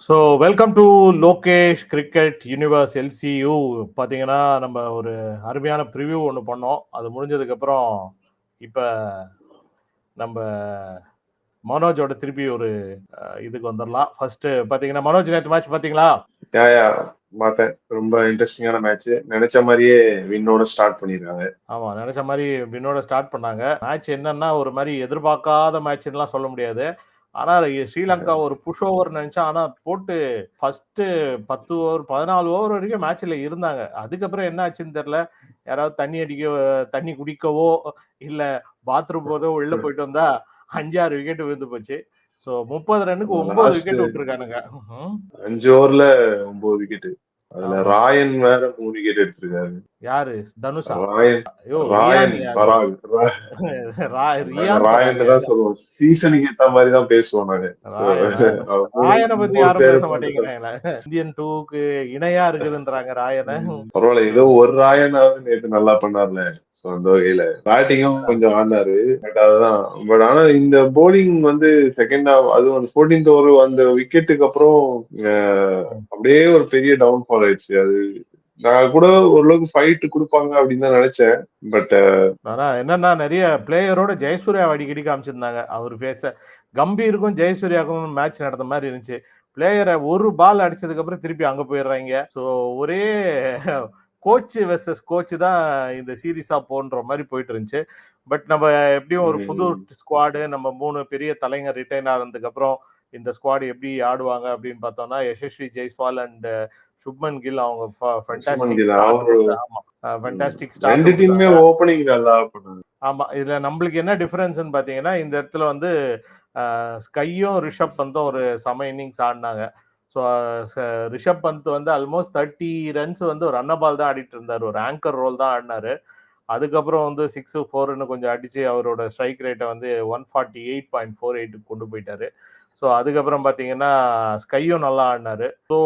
So welcome to Lokesh cricket universe LCU. பார்த்தீங்கன்னா நம்ம ஒரு அருமையான ப்ரிவ்யூ ஒன்று பண்ணோம். அது முடிஞ்சதுக்கப்புறம் இப்போ நம்ம மனோஜோட திருப்பி ஒரு இதுக்கு வந்துடலாம். ஃபர்ஸ்ட் பார்த்தீங்கன்னா மனோஜ் நேற்று மேட்ச் பார்த்தீங்களா? பார்த்தேன். ரொம்ப இன்ட்ரெஸ்டிங்கான மேட்ச். நினைச்ச மாதிரியே வின்னோட ஸ்டார்ட் பண்ணிருக்காங்க. ஆமா, நினைச்ச மாதிரி வின்னோட ஸ்டார்ட் பண்ணாங்க. மேட்ச் என்னன்னா ஒரு மாதிரி எதிர்பார்க்காத மேட்ச்லாம் சொல்ல முடியாது. ஆனா ஸ்ரீலங்கா ஒரு புஷ் ஓவர் நினைச்சா, ஆனா போட்டு ஃபர்ஸ்ட் 10 ஓவர் 14 ஓவர் வரைக்கும் மேட்ச்ல இருந்தாங்க. அதுக்கப்புறம் என்ன ஆச்சுன்னு தெரியல. யாராவது தண்ணி குடிக்கவோ இல்ல பாத்ரூம் போதோ வெளில போயிட்டு வந்தா 5-6 விக்கெட் விழுந்து போச்சு. ஸோ 30 ரன்னுக்கு 9 விக்கெட் விட்டுருக்கானுங்க. 5 ஓவர்ல 9 விக்கெட். அதுல ராயன் வேற 3 விக்கெட் எடுத்திருக்காரு. யாரு? தனுஷா? ராயன் பராக். ராயன் தான் சொல்லுவோம். சீசனுக்கு ஏத்த மாதிரி தான் பேசுவோம் நாங்க. ராயனை பத்தி யாரும் பேச மாட்டேங்கிறாங்க. இந்தியன் 2க்கு இணையா இருக்குதுன்றாங்க ராயனை. பரவாயில்ல, ஏதோ ஒரு ராயனாவது நேற்று நல்லா பண்ணார்ல. சோ அந்த வகையில பேட்டிங்கும் கொஞ்சம் ஆடினாரு. பட் அதுதான். பட் ஆனா இந்த போலிங் வந்து செகண்ட் ஹாஃப், அது ஒரு 14th ஓவர் அந்த விக்கெட்டுக்கு அப்புறம் அப்படியே ஒரு பெரிய டவுன்ஃபால் ஆயிடுச்சு. அது நான் கூட ஓரளவுக்கு ஃபைட் கொடுப்பாங்க அப்படின்னு தான் நினைச்சேன். பட் ஆனா என்னன்னா நிறைய பிளேயரோட ஜெயசூர்யா அடிக்கடி காமிச்சிருந்தாங்க. அவர் பேச கம்பீருக்கும் ஜெயசூர்யாவுக்கும் மேட்ச் நடந்த மாதிரி இருந்துச்சு. பிளேயரை ஒரு பால் அடிச்சதுக்கு அப்புறம் திருப்பி அங்க போயிடுறாங்க. ஸோ ஒரே கோச் வெர்சஸ் கோச் தான் இந்த சீரீஸா போன்ற மாதிரி போயிட்டு இருந்துச்சு. பட் நம்ம எப்படியும் ஒரு புது ஸ்குவாடு, நம்ம 3 பெரிய தலைங்க ரிட்டைன் ஆனதுக்கு அப்புறம் இந்த ஸ்குவாட் எப்படி ஆடுவாங்க அப்படின்னு பார்த்தோம்னா, யசஸ்வி ஜெய்ஸ்வால் அண்ட் சுப்மன் கில் அவங்க ஃபேண்டாஸ்டிக் ஸ்டார்ட். ரெண்டு டீமுமே ஓபனிங் நல்லா பண்ணாங்க. ஆமா, இதுல நம்மளுக்கு என்ன டிஃபரன்ஸ்னு பாத்தீங்கன்னா, இந்த இடத்துல வந்து ஸ்கையும் ரிஷப் பந்தும் ஒரு சம இன்னிங்ஸ் ஆடினாங்க. ஸோ ரிஷப் பந்த் வந்து ஆல்மோஸ்ட் 30 ரன்ஸ் வந்து ஒரு ரன்னபால் தான் ஆடிட்டு இருந்தார். ஒரு ஆங்கர் ரோல் தான் ஆடினாரு. அதுக்கப்புறம் வந்து 6, 4ன்னு கொஞ்சம் அடிச்சு அவரோட ஸ்ட்ரைக் ரேட்டை வந்து 148.48 கொண்டு போயிட்டாரு. ஸோ அதுக்கப்புறம் பார்த்தீங்கன்னா ஸ்கையும் நல்லா ஆடினாரு. ஸோ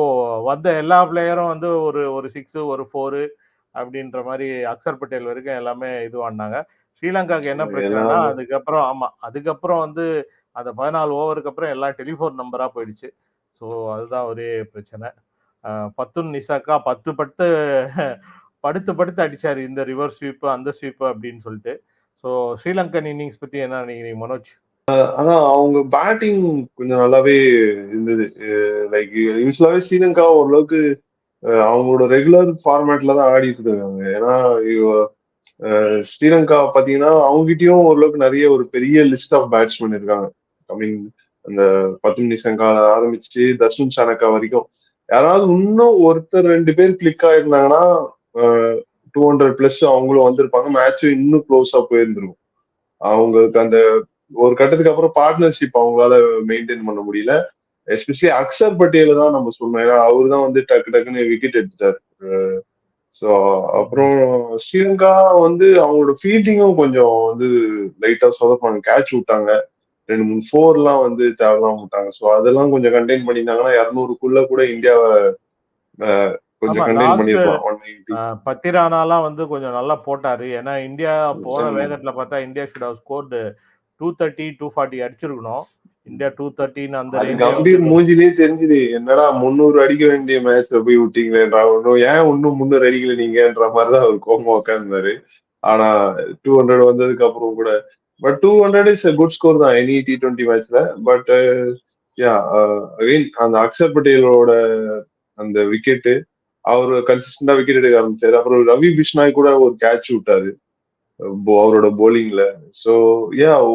வந்த எல்லா பிளேயரும் வந்து ஒரு 6, ஒரு 4 அப்படின்ற மாதிரி அக்சர் பட்டேல் வரைக்கும் எல்லாமே இது ஆடினாங்க. ஸ்ரீலங்காவுக்கு என்ன பிரச்சனைனா அதுக்கப்புறம் வந்து அந்த 14 ஓவருக்கு அப்புறம் எல்லாம் டெலிஃபோன் நம்பரா போயிடுச்சு. ஸோ அதுதான் ஒரே பிரச்சனை. பத்துன் நிசாக்கா 10 படுத்து அடிச்சாரு. இந்த ரிவர்ஸ் ஸ்வீப் அந்த ஸ்வீப் அப்படின்னு சொல்லிட்டு. ஸோ ஸ்ரீலங்கன் இன்னிங்ஸ் பத்தி என்ன நினைக்கிறீங்க மனோஜ்? அதான் அவங்க பேட்டிங் கொஞ்சம் நல்லாவே இருந்தது. லைக் யூஸ்வலாவே ஸ்ரீலங்கா ஓரளவுக்கு அவங்களோட ரெகுலர் ஃபார்மேட்ல தான் ஆடிட்டு இருக்காங்க. ஏன்னா ஸ்ரீலங்கா பாத்தீங்கன்னா அவங்ககிட்டயும் ஓரளவுக்கு நிறைய ஒரு பெரிய லிஸ்ட் ஆஃப் பேட்ஸ்மேன் இருக்காங்க. கமிங் அந்த 10 நிமிஷங்கா ஆரம்பிச்சு தர்ஷன் சானக்கா வரைக்கும் யாராவது இன்னும் ஒருத்தர் 2 பேர் கிளிக் ஆயிருந்தாங்கன்னா 200+ அவங்களும் வந்திருப்பாங்க. மேட்சும் இன்னும் க்ளோஸா போயிருந்துருக்கும். அவங்களுக்கு அந்த ஒரு கட்டத்துக்கு அப்புறம் பார்ட்னர்ஷிப் அவங்களால மெயின்டைன் பண்ண முடியல. எஸ்பெஷலி அக்சர் பட்டேல தான் நம்ம சொல்லணும். ஏன்னா அவரு தான் வந்து டக்குன்னு விக்கெட் எடுத்துட்டாரு. ஸோ அப்புறம் ஸ்ரீலங்கா வந்து அவங்களோட ஃபீல்டிங்கும் கொஞ்சம் வந்து லைட்டா சொதப்பாங்க. கேட்ச் விட்டாங்க, 2-3 4 வந்து தேவையில்லாம விட்டாங்க. ஸோ அதெல்லாம் கொஞ்சம் கண்டெயின் பண்ணியிருந்தாங்கன்னா 200க்குள்ள கூட இந்தியாவை கொஞ்சம் கண்டெயின் பண்ணிருக்கலாம். 190. பத்திரானாலாம் வந்து கொஞ்சம் நல்லா போட்டாரு. ஏன்னா இந்தியா போன வேகத்துல பார்த்தா இந்தியா ஷுட் ஹவ் ஸ்கோர்டு 230, 240 அடிச்சிருக்கணும். இந்தியா 230 அந்த கம்பீர் மூஞ்சிலே தெரிஞ்சுது. என்னடா 300 அடிக்க வேண்டிய மேட்ச்ல போய் விட்டீங்களேன்றா, ஏன் இன்னும் 300 அடிக்கல நீங்கன்ற மாதிரிதான் அவர் கோபமா உட்கார்ந்தாரு. ஆனா 200 வந்ததுக்கு அப்புறம் கூட பட் 200 இஸ் குட் ஸ்கோர் தான் எனி T20 மேட்ச்ல. பட் அகைன் அந்த அக்சர் பட்டேலோட அந்த விக்கெட்டு அவரு கன்சிஸ்டன்டா விக்கெட் எடுக்க ஆரம்பிச்சாரு. அப்புறம் ரவி பிஷ்னாய் கூட ஒரு கேட்ச் விட்டாரு அவரோட போலிங்ல. சோ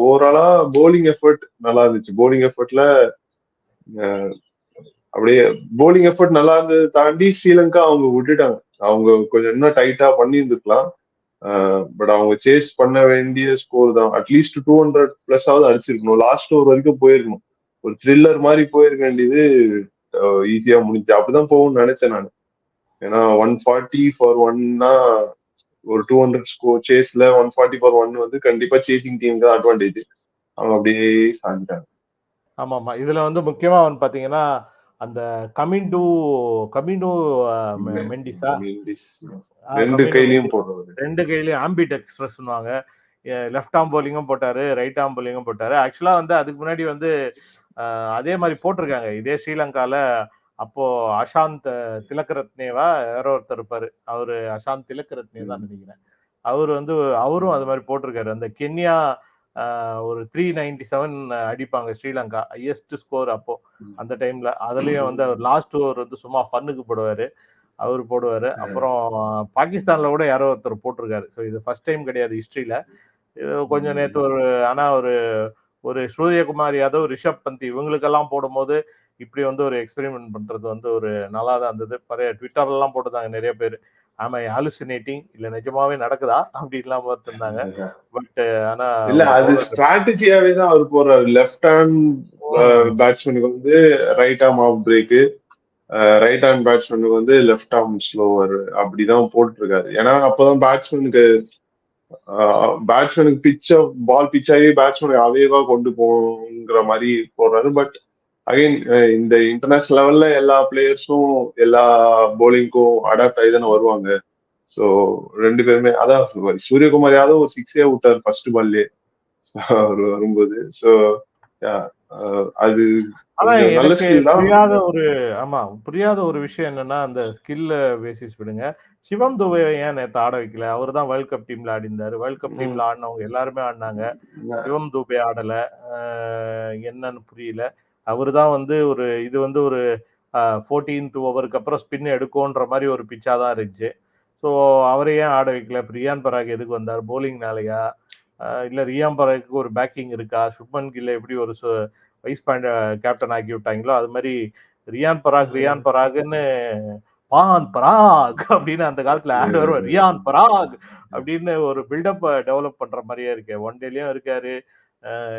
ஓவராலா போலிங் எஃபர்ட் நல்லா இருந்துச்சு. போலிங் எஃபர்ட்ல அப்படியே போலிங் எஃபர்ட் நல்லா இருந்தது தாண்டி ஸ்ரீலங்கா அவங்க விட்டுட்டாங்க. அவங்க கொஞ்சம் இன்னும் டைட்டா பண்ணி இருந்துக்கலாம். பட் அவங்க சேஸ் பண்ண வேண்டிய ஸ்கோர் தான். அட்லீஸ்ட் 200+ அடிச்சிருக்கணும். லாஸ்ட் ஓவர் வரைக்கும் போயிருக்கணும். ஒரு த்ரில்லர் மாதிரி போயிருக்க வேண்டியது ஈஸியா முடிஞ்சு. அப்படிதான் போகும்னு நினைச்சேன் நான். ஏன்னா 140 for 1னா ஒரு 200 ஸ்கோர் சேஸ்ல 140 for 1 வந்து கண்டிப்பா சேசிங் டீம் தான் அட்வான்டேஜ். அவங்க அப்படியே சாஞ்சிட்டாங்க. ஆமா, இதுல வந்து முக்கியமா பாத்தீங்கன்னா அந்த கமிண்டு மெண்டிஸா ரெண்டு கையிலயும் போடுறது, 2 கையிலயும் ஆம்பிட் எக்ஸ்பிரஸ்னுவாங்க. லெஃப்ட் ஆர்ம் போலிங்கும் போட்டாரு, ரைட் ஆர்ம் போலிங்கும் போட்டாரு. ஆக்சுவலா வந்து அதுக்கு முன்னாடி வந்து அதே மாதிரி போட்டிருக்காங்க. இதே ஸ்ரீலங்கால அப்போ அஷாந்த் திலகரத்னேவா யாரோ ஒருத்தர் இருப்பாரு. அவரு அஷாந்த் திலகரத்னே தான் நினைக்கிறேன். அவரு வந்து அவரும் அது மாதிரி போட்டிருக்காரு. அந்த கென்யா ஒரு 397 அடிப்பாங்க ஸ்ரீலங்கா. ஹையஸ்ட் ஸ்கோர் அப்போ அந்த டைம்ல. அதுலயும் வந்து அவர் லாஸ்ட் ஓவர் வந்து சும்மா ஃபன்னுக்கு போடுவாரு. அவரு போடுவாரு. அப்புறம் பாகிஸ்தான்ல கூட யாரோ ஒருத்தர் போட்டிருக்காரு. ஸோ இது ஃபர்ஸ்ட் டைம் கிடையாது ஹிஸ்டரியில. கொஞ்சம் நேத்து ஆனா ஒரு சூரியகுமார் யாதவ், ரிஷப் பந்த் இவங்களுக்கெல்லாம் போடும்போது இப்படி வந்து ஒரு எக்ஸ்பெரிமெண்ட் பண்றது வந்து ஒரு நல்லா தான் இருந்தது. ட்விட்டர்ல எல்லாம் போட்டிருந்தாங்க நிறைய பேர். ஆமா ஹாலுசினேட்டிங் இல்ல நிஜமாவே நடக்குதா அப்படின்லாம் பார்த்திருந்தாங்க. பட் ஆனா இல்ல அது ஸ்ட்ராட்டஜியாவே தான் அவர் போறாரு. லெஃப்ட் ஹேண்ட் பேட்ஸ்மேனுக்கு வந்து right arm off break, right hand பேட்ஸ்மேனுக்கு வந்து லெஃப்ட் ஆர்ம் ஸ்லோவர் அப்படிதான் போட்டுருக்காரு. ஏன்னா அப்பதான் பேட்ஸ்மேனுக்கு பால் பிச் ஆகி பேட்ஸ்மேனுக்கு அவேவா கொண்டு போங்கிற மாதிரி போடுறாரு. பட் அகைன் இந்த இன்டர்நேஷனல் லெவல்ல எல்லா பிளேயர்ஸும் எல்லா போலிங்க்கும் அடாப்ட் ஆகி தானே வருவாங்க. ஸோ 2 பேருமே அதான் சூரியகுமார் யாதவ் ஒரு 6 விட்டாரு ஃபர்ஸ்ட் பால்லே அவர் வரும்போது. ஸோ அது நல்ல ஸ்கில் தான். புரியாத ஒரு விஷயம் என்னன்னா, அந்த ஸ்கில் பேசிஸ் விடுங்க. சிவம் துபே ஏன் நேத்து ஆட வைக்கல? அவரு தான் வேர்ல்ட் கப் டீம்ல ஆடிந்தாரு. வேர்ல்ட் கப் டீம்ல ஆடினவங்க எல்லாருமே ஆடினாங்க. சிவம் துபே ஆடல. என்னன்னு புரியல. அவரு தான் வந்து இது வந்து ஒரு 14th ஓவருக்கு அப்புறம் ஸ்பின் எடுக்கும்ன்ற மாதிரி ஒரு பிச்சா தான் இருந்துச்சு. ஸோ அவரை ஏன் ஆட வைக்கல? ரியான் பராக் எதுக்கு வந்தார்? போலிங்னாலயா? இல்ல ரியான் பராக்கு ஒரு பேக்கிங் இருக்கா? சுப்மன் கில்ல எப்படி ஒரு வைஸ் கேப்டன் ஆக்கி விட்டாங்களோ அது மாதிரி ரியான் பராக்னு பான் பராக் அப்படின்னு அந்த காலத்துல ஆட் வரும். ரியான் பராக் அப்படின்னு ஒரு பில்டப் டெவலப் பண்ற மாதிரியே இருக்கு. ஒன் டேலயும் இருக்காரு,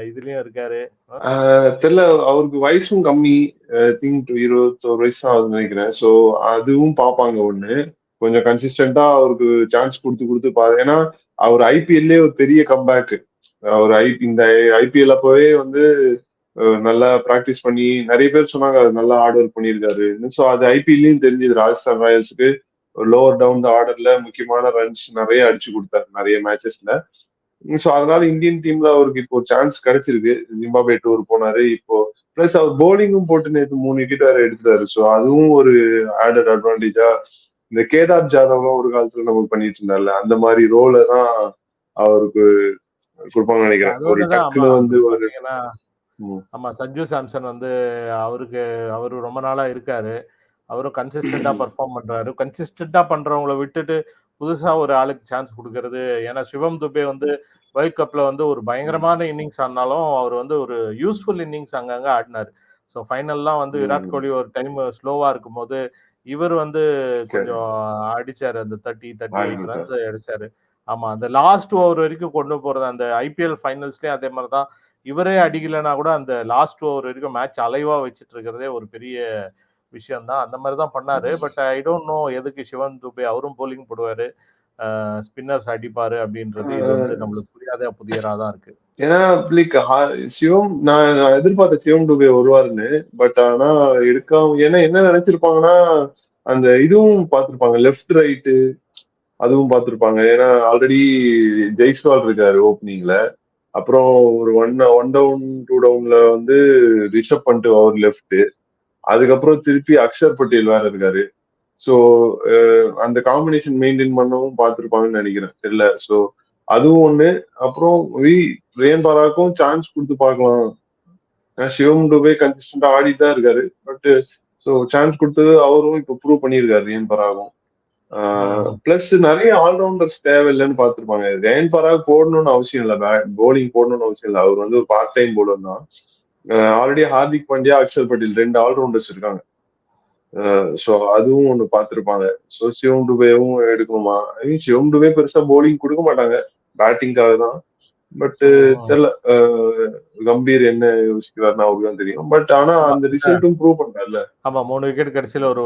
இதுலயும் இருக்காரு. தெரியல, அவருக்கு வயசும் கம்மி. திங்க் 21 வயசு தான் ஆகுதுன்னு நினைக்கிறேன். ஸோ அதுவும் பார்ப்பாங்க ஒண்ணு. கொஞ்சம் கன்சிஸ்டன்டா அவருக்கு சான்ஸ் கொடுத்து பாரு. ஏன்னா அவர் ஐபிஎல்லே ஒரு பெரிய கம்பேக். அவர் இந்த ஐபிஎல் அப்பவே வந்து நல்லா பிராக்டிஸ் பண்ணி நிறைய பேர் சொன்னாங்க அது நல்லா ஹார்ட் ஒர்க் பண்ணியிருக்காரு. ஸோ அது ஐபிஎல்லையும் தெரிஞ்சது. ராஜஸ்தான் ராயல்ஸுக்கு லோவர் டவுன் த ஆர்டர்ல முக்கியமான ரன்ஸ் நிறைய அடிச்சு கொடுத்தாரு நிறைய மேட்சஸ்ல. ஸோ அதனால இந்தியன் டீம்ல அவருக்கு இப்போ சான்ஸ் கிடைச்சிருக்கு. ஜிம்பாபே டூர் போனாரு. இப்போ பிளஸ் அவர் போலிங்கும் போட்டு நேற்று 3 விக்கெட் வேற எடுத்துட்டாரு. ஸோ அதுவும் ஒரு ஆடட் அட்வான்டேஜா. இந்த கேதார் ஜாதவ்லாம் ஒரு காலத்துல நம்ம பண்ணிட்டு இருந்தார்ல, அந்த மாதிரி ரோல தான் அவருக்கு கொடுப்பாங்கன்னு நினைக்கிறேன். ஒரு டக்குன்னு வந்து ஒரு ஆமா சஞ்சு சாம்சன் வந்து அவரு ரொம்ப நாளா இருக்காரு. அவரும் கன்சிஸ்டண்டா பெர்ஃபார்ம் பண்றாரு. கன்சிஸ்டண்டா பண்றவங்களை விட்டுட்டு புதுசா ஒரு ஆளுக்கு சான்ஸ் கொடுக்கறது. ஏன்னா சிவம் துபே வந்து வேர்ல்ட் கப்ல வந்து ஒரு பயங்கரமான இன்னிங்ஸ் ஆடினாலும் அவர் வந்து ஒரு யூஸ்ஃபுல் இன்னிங்ஸ் அங்கங்க ஆடினாரு. ஸோ ஃபைனல்லாம் வந்து விராட் கோலி ஒரு டைம் ஸ்லோவா இருக்கும்போது இவர் வந்து கொஞ்சம் அடிச்சாரு. அந்த 38 ரன்ஸ் அடிச்சாரு. ஆமா அந்த லாஸ்ட் ஓவர் வரைக்கும் கொண்டு போறது. அந்த ஐபிஎல் ஃபைனல்ஸ்லயும் அதே மாதிரிதான். இவரே அடிக்கலைன்னா கூட அந்த லாஸ்ட் ஓவர் வரைக்கும் மேட்ச் அலைவா வச்சுட்டு இருக்கிறதே ஒரு பெரிய விஷயம் தான். அந்த மாதிரி தான் பண்ணாரு. பட் ஐ டோன்ட் நோ எதுக்கு சிவன் துபே அவரும் போலிங் போடுவாரு, ஸ்பின்னர்ஸ் அடிப்பாரு அப்படின்றது இது வந்து நம்மளுக்கு புரியாத புதியரா தான் இருக்கு. ஏன்னா லைக் சிவம் நான் எதிர்பார்த்த சிவம் துபே வருவாருன்னு. பட் ஆனா எடுக்காம ஏன்னா என்ன நினைச்சிருப்பாங்கன்னா அந்த இதுவும் பார்த்திருப்பாங்க லெஃப்ட் ரைட்டு அதுவும் பார்த்திருப்பாங்க. ஏன்னா ஆல்ரெடி ஜெய்ஸ்வால் இருக்காரு ஓப்பனிங்ல. அப்புறம் ஒரு 1 டவுன் 2 டவுன்ல வந்து ரிஷப் பண்ட் அவர் லெஃப்ட். அதுக்கப்புறம் திருப்பி அக்ஷர் பட்டேல் வேற இருக்காரு. ஸோ அந்த காம்பினேஷன் மெயின்டைன் பண்ணவும் பார்த்திருப்பாங்கன்னு நினைக்கிறேன். தெரியல. ஸோ அதுவும் ஒண்ணு. அப்புறம் ரியான் பராக்கும் சான்ஸ் கொடுத்து பார்க்கலாம். சிவம் துபே கன்சிஸ்டன்டா ஆடிட்டு தான் இருக்காரு. பட் ஸோ சான்ஸ் கொடுத்தது அவரும் இப்ப ப்ரூவ் பண்ணியிருக்காரு ரியான் பராகும். பிளஸ் நிறைய ஆல்ரவுண்டர்ஸ் தேவையில்லைன்னு பார்த்திருப்பாங்க. ரியான் பராக் போடணும்னு அவசியம் இல்லை, போலிங் போடணும்னு அவசியம் இல்லை. அவர் வந்து ஒரு பார்ட் டைம் போலர் தான். ஆல்ரெடி ஹார்திக் பாண்டியா, அக்ஷர் பட்டேல் 2 ஆல்ரவுண்டர்ஸ் இருக்காங்க. ஸோ அதுவும் ஒண்ணு பார்த்திருப்பாங்க. ஸோ சிவம் துபேவும் எடுக்கணுமா? சிவம் துபே பெருசா போலிங் கொடுக்க மாட்டாங்க, பேட்டிங்காக தான். பட் தெரியல கம்பீர் என்ன யோசிக்கிறாருன்னு அவருக்கு தான் தெரியும். பட் ஆனா அந்த ரிசல்ட்டும் ப்ரூவ் பண்றாருல. ஆமா 3 விக்கெட் கடைசியில ஒரு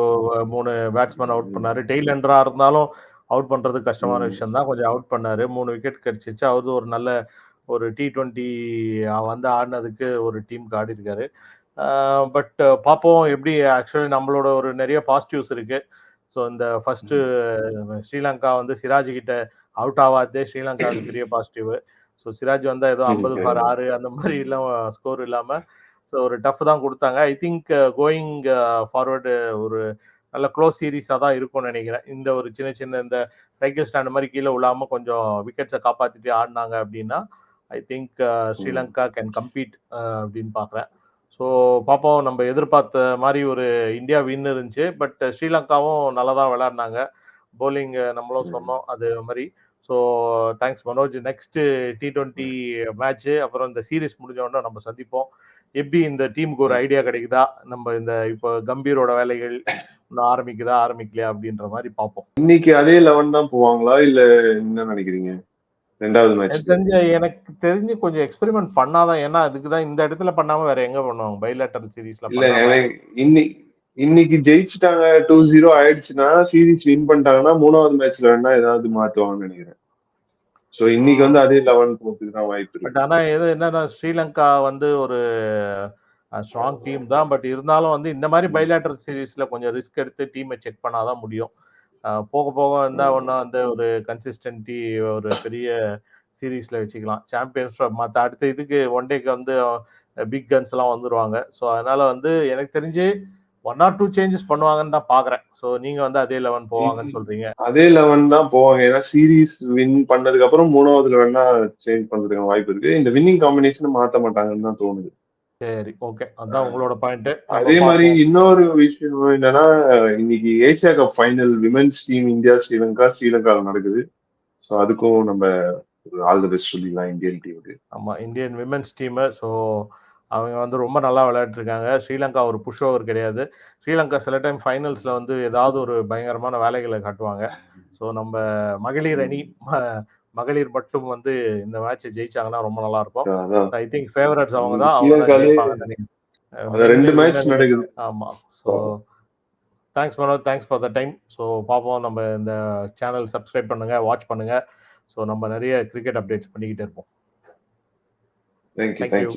3 பேட்ஸ்மேன் அவுட் பண்ணாரு. டெய்லண்டரா இருந்தாலும் அவுட் பண்றது கஷ்டமான விஷயம் தான். கொஞ்சம் அவுட் பண்ணாரு. 3 விக்கெட் கிடைச்சிச்சு. அவரு ஒரு நல்ல ஒரு T20 வந்து ஆடினதுக்கு ஒரு டீமுக்கு ஆடி இருக்காரு. பட் பார்ப்போம் எப்படி. ஆக்சுவலி நம்மளோட ஒரு நிறைய பாசிட்டிவ்ஸ் இருக்கு. ஸோ இந்த ஃபர்ஸ்ட் ஸ்ரீலங்கா வந்து சிராஜ் கிட்ட அவுட் ஆகாதே ஸ்ரீலங்காவுக்கு பெரிய பாசிட்டிவ். ஸோ சிராஜ் வந்தா ஏதோ 50 ஃபார் 6 அந்த மாதிரி எல்லாம் ஸ்கோர் இல்லாம ஸோ ஒரு டஃப் தான் கொடுத்தாங்க. ஐ திங்க் கோயிங் ஃபார்வர்டு ஒரு நல்ல க்ளோஸ் சீரீஸாக தான் இருக்கும்னு நினைக்கிறேன். இந்த ஒரு சின்ன சின்ன இந்த சைக்கிள் ஸ்டாண்ட் மாதிரி கீழே விழாமல் கொஞ்சம் விக்கெட்ஸை காப்பாற்றிட்டு ஆடினாங்க அப்படின்னா I think Sri Lanka can compete அப்படின்னு பார்க்குறேன். ஸோ பார்ப்போம். நம்ம எதிர்பார்த்த மாதிரி ஒரு இந்தியா வின் இருந்துச்சு. பட் ஸ்ரீலங்காவும் நல்லா தான் விளையாடினாங்க. பவுலிங் நம்மளும் சொன்னோம் அது மாதிரி. So thanks Manoj. Next T20 match அப்புறம் இந்த சீரீஸ் முடிஞ்ச உடனே நம்ம சந்திப்போம். எப்படி இந்த டீமுக்கு ஒரு ஐடியா கிடைக்குதா, நம்ம இந்த இப்போ கம்பீரோட வேலைகள் இன்னும் ஆரம்பிக்கலையா அப்படின்ற மாதிரி பார்ப்போம். இன்னைக்கு அதே 11 தான் போவாங்களா இல்ல என்ன நினைக்கிறீங்க? ரெண்டாவது மேட்ச் எனக்கு தெரிஞ்சு கொஞ்சம் எக்ஸ்பெரிமெண்ட் பண்ணாதான். ஏன்னா அதுக்கு தான் இந்த இடத்துல பண்ணாம வேற எங்க பண்ணுவாங்க பைலேட்டரல் சீரீஸ்ல. இல்ல இன்னைக்கு ஜெயிச்சுட்டாங்க 2-0 ஆயிடுச்சுன்னா சீரீஸ் வின் பண்ணிட்டாங்கன்னா 3வது மேட்ச்ல வேணா ஏதாவது மாத்துவாங்கன்னு நினைக்கிறேன். சோ இன்னைக்கு வந்து அதே 11 போறதுக்கு தான் வாய்ப்பு இருக்கு. பட் ஆனா என்னன்னா ஸ்ரீலங்கா வந்து ஒரு ஸ்ட்ராங் டீம் தான். பட் இருந்தாலும் வந்து இந்த மாதிரி பைலேட்டரல் சீரீஸ்ல கொஞ்சம் ரிஸ்க் எடுத்து டீமை செக் பண்ணாதான் முடியும். போக போக இருந்தா ஒன்றும் வந்து ஒரு கன்சிஸ்டன்டி ஒரு பெரிய சீரீஸ்ல வச்சுக்கலாம். சாம்பியன்ஸ் மற்ற அடுத்த இதுக்கு ஒன் டேக்கு வந்து பிக் கன்ஸ் எல்லாம் வந்துருவாங்க. ஸோ அதனால வந்து எனக்கு தெரிஞ்சு 1 or 2 சேஞ்சஸ் பண்ணுவாங்கன்னு தான் பாக்குறேன். ஸோ நீங்க வந்து அதே 11 போவாங்கன்னு சொல்றீங்க. அதே 11 தான் போவாங்க. ஏன்னா சீரீஸ் வின் பண்ணதுக்கு அப்புறம் 3வதுல வேணா சேஞ்ச் பண்றதுக்கு வாய்ப்பு இருக்கு. இந்த வின்னிங் காம்பினேஷன் மாத்த மாட்டாங்கன்னு தான் தோணுது. சரி, ஓகே. அதான் உங்களோட பாயிண்ட். அதே மாதிரி இன்னொரு விஷயம் என்னன்னா இன்னைக்கு Asia cup final women's team India ஸ்ரீலங்கால நடக்குது. ஸோ அதுக்கும் நம்ம ஆல் தி பெஸ்ட் சொல்லிடலாம் இந்தியன் டீமுக்கு. ஆமா, இந்தியன் விமென்ஸ் டீம். ஸோ அவங்க வந்து ரொம்ப நல்லா விளையாட்டுருக்காங்க. ஸ்ரீலங்கா ஒரு புஷ் ஓவர் கிடையாது. ஸ்ரீலங்கா சில டைம் ஃபைனல்ஸ்ல வந்து ஏதாவது ஒரு பயங்கரமான வேலைகளை காட்டுவாங்க. ஸோ நம்ம மகளிர் அணி மகளிர் மட்டும் வந்து இந்த மேட்சை ஜெயிச்சாங்கன்னா ரொம்ப நல்லா இருக்கும். ஐ திங்க் ஃபேவரட்ஸ் அவங்க தான். அவங்க 2 மேட்ச் நடக்குது. ஆமா. So thanks Manoj, thanks for the time. So பார்ப்போம். நம்ம இந்த சேனல் சப்ஸ்கிரைப் பண்ணுங்க, வாட்ச் பண்ணுங்க. ஸோ நம்ம நிறைய கிரிக்கெட் அப்டேட்ஸ் பண்ணிக்கிட்டே இருப்போம். தேங்க்யூ.